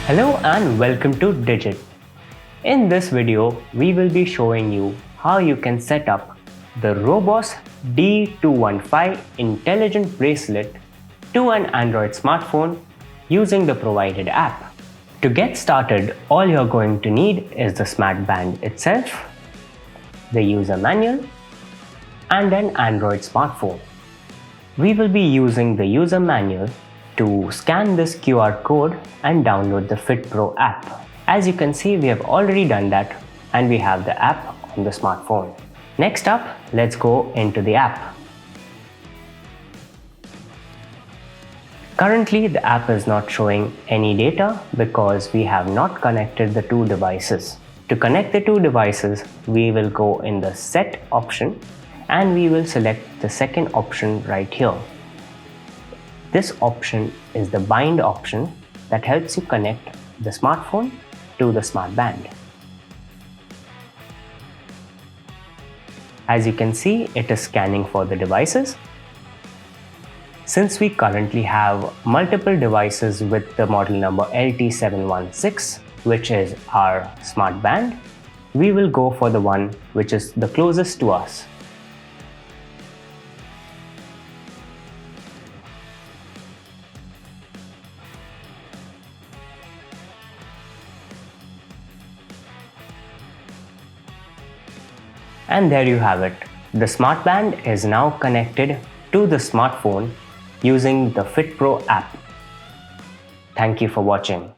Hello and welcome to Digit. In this video, we will be showing you how you can set up the Rhobos D215 intelligent bracelet to an Android smartphone using the provided app. To get started, all you're going to need is the smart band itself, the user manual, and an Android smartphone. We will be using the user manual to scan this QR code and download the Fit Pro app. As you can see, we have already done that and we have the app on the smartphone. Next up, let's go into the app. Currently, the app is not showing any data because we have not connected the two devices. To connect the two devices, we will go in the Set option and we will select the second option right here. This option is the Bind option that helps you connect the smartphone to the smart band. As you can see, it is scanning for the devices. Since we currently have multiple devices with the model number LT716, which is our smart band, we will go for the one which is the closest to us. And there you have it. The smart band is now connected to the smartphone using the Fit Pro app. Thank you for watching.